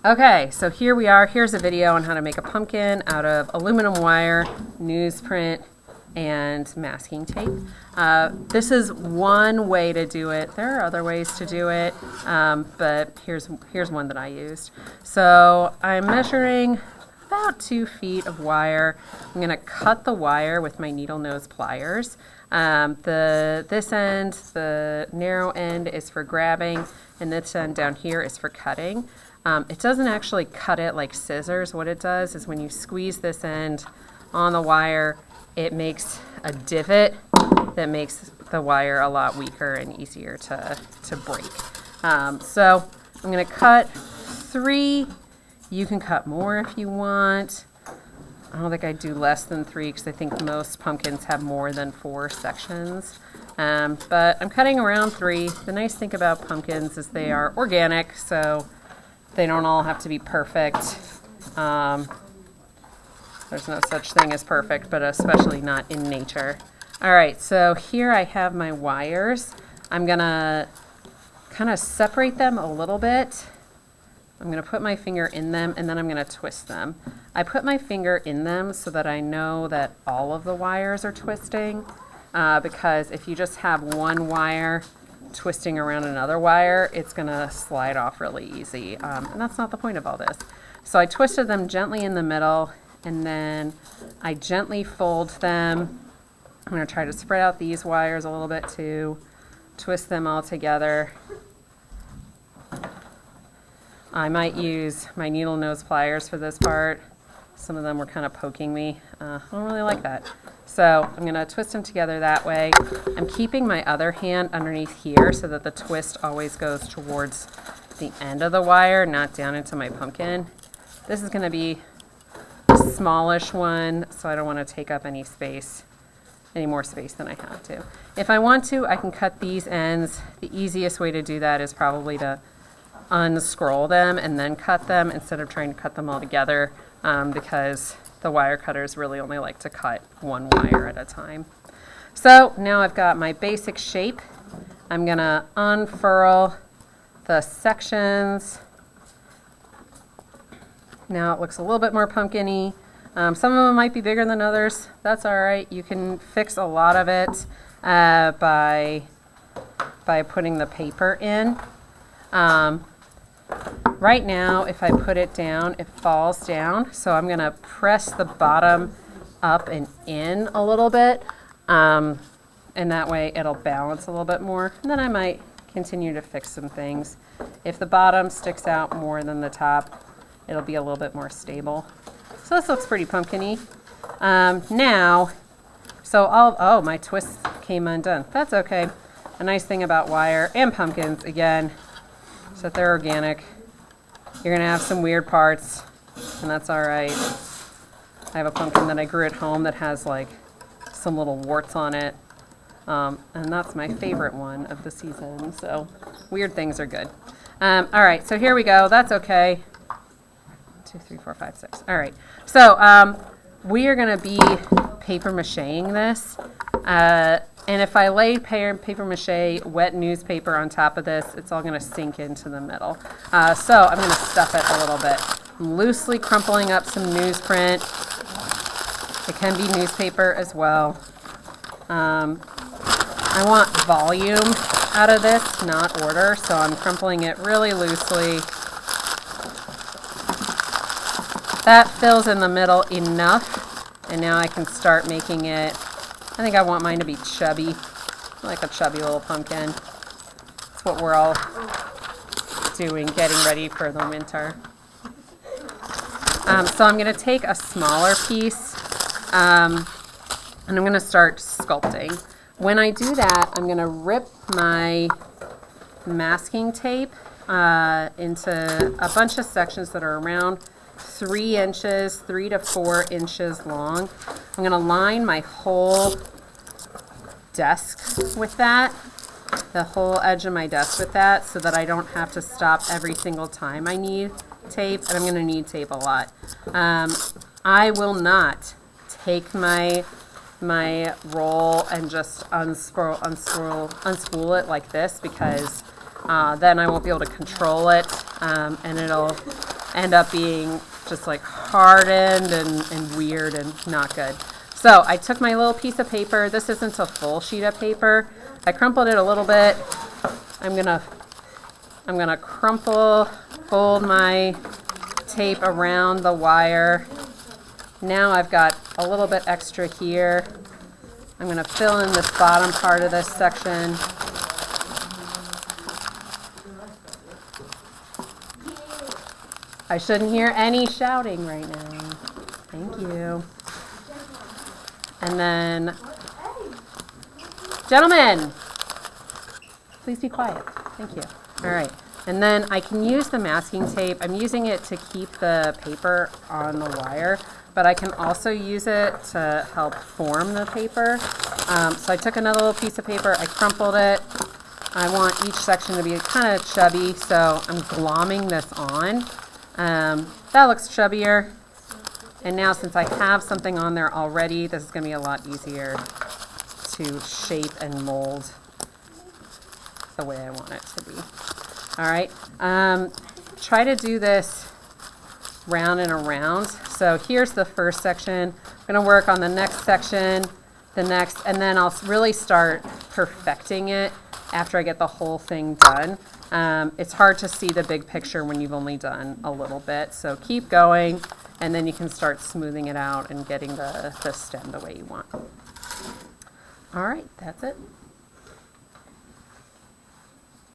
Okay, so here we are. Here's a video on how to make a pumpkin out of aluminum wire, newsprint, and masking tape. This is one way to do it. There are other ways to do it, but here's one that I used. So I'm measuring about 2 feet of wire. I'm going to cut the wire with my needle nose pliers. This end, the narrow end, is for grabbing, and this end down here is for cutting. It doesn't actually cut it like scissors. What it does is when you squeeze this end on the wire, it makes a divot that makes the wire a lot weaker and easier to break. So I'm going to cut 3. You can cut more if you want. I don't think I'd do less than 3 because I think most pumpkins have more than 4 sections. But I'm cutting around 3. The nice thing about pumpkins is they are organic, so they don't all have to be perfect. There's no such thing as perfect, but especially not in nature. All right, so here I have my wires. I'm gonna kind of separate them a little bit. I'm gonna put my finger in them and then I'm gonna twist them. I put my finger in them so that I know that all of the wires are twisting, because if you just have one wire twisting around another wire, it's gonna slide off really easy, and that's not the point of all this. So I twisted them gently in the middle, and then I gently fold them. I'm gonna try to spread out these wires a little bit too, twist them all together. I might use my needle nose pliers for this part. Some of them were kind of poking me. I don't really like that. So I'm going to twist them together that way. I'm keeping my other hand underneath here so that the twist always goes towards the end of the wire, not down into my pumpkin. This is going to be a smallish one, so I don't want to take up any more space than I have to. If I want to, I can cut these ends. The easiest way to do that is probably to unscroll them and then cut them instead of trying to cut them all together, because the wire cutters really only like to cut one wire at a time. So now I've got my basic shape. I'm gonna unfurl the sections. Now it looks a little bit more pumpkin-y. Some of them might be bigger than others. That's all right. You can fix a lot of it by putting the paper in. Right now, if I put it down, it falls down. So I'm going to press the bottom up and in a little bit. And that way it'll balance a little bit more. And then I might continue to fix some things. If the bottom sticks out more than the top, it'll be a little bit more stable. So this looks pretty pumpkin-y. Oh, my twist came undone. That's okay. A nice thing about wire and pumpkins, again, is that they're organic. You're gonna have some weird parts, and that's all right. I have a pumpkin that I grew at home that has like some little warts on it, and that's my favorite one of the season. So weird things are good. All right, so here we go. That's okay. 1, 2, 3, 4, 5, 6. All right. So we are gonna be paper macheing this. And if I lay paper mache wet newspaper on top of this, it's all going to sink into the middle. So I'm going to stuff it a little bit. I'm loosely crumpling up some newsprint. It can be newspaper as well. I want volume out of this, not order, so I'm crumpling it really loosely. That fills in the middle enough, and now I can start making it. I think I want mine to be chubby, like a chubby little pumpkin. That's what we're all doing, getting ready for the winter. So I'm going to take a smaller piece, and I'm going to start sculpting. When I do that, I'm going to rip my masking tape into a bunch of sections that are around 3 to 4 inches long. I'm going to line my whole desk with that, the whole edge of my desk with that, so that I don't have to stop every single time I need tape, and I'm going to need tape a lot. I will not take my roll and just unspool it like this, because then I won't be able to control it, and it'll end up being just like hardened and weird and not good. So I took my little piece of paper. This isn't a full sheet of paper. I crumpled it a little bit. I'm gonna crumple, fold my tape around the wire. Now I've got a little bit extra here. I'm gonna fill in this bottom part of this section. I shouldn't hear any shouting right now. Thank you. And then, gentlemen, please be quiet. Thank you. All right. And then I can use the masking tape. I'm using it to keep the paper on the wire, but I can also use it to help form the paper. So I took another little piece of paper, I crumpled it. I want each section to be kind of chubby, so I'm glomming this on. That looks chubbier. And now since I have something on there already, this is going to be a lot easier to shape and mold the way I want it to be. All right. Try to do this round and around. So here's the first section. I'm going to work on the next section, the next, and then I'll really start perfecting it after I get the whole thing done. It's hard to see the big picture when you've only done a little bit. So keep going, and then you can start smoothing it out and getting the stem the way you want. All right, that's it.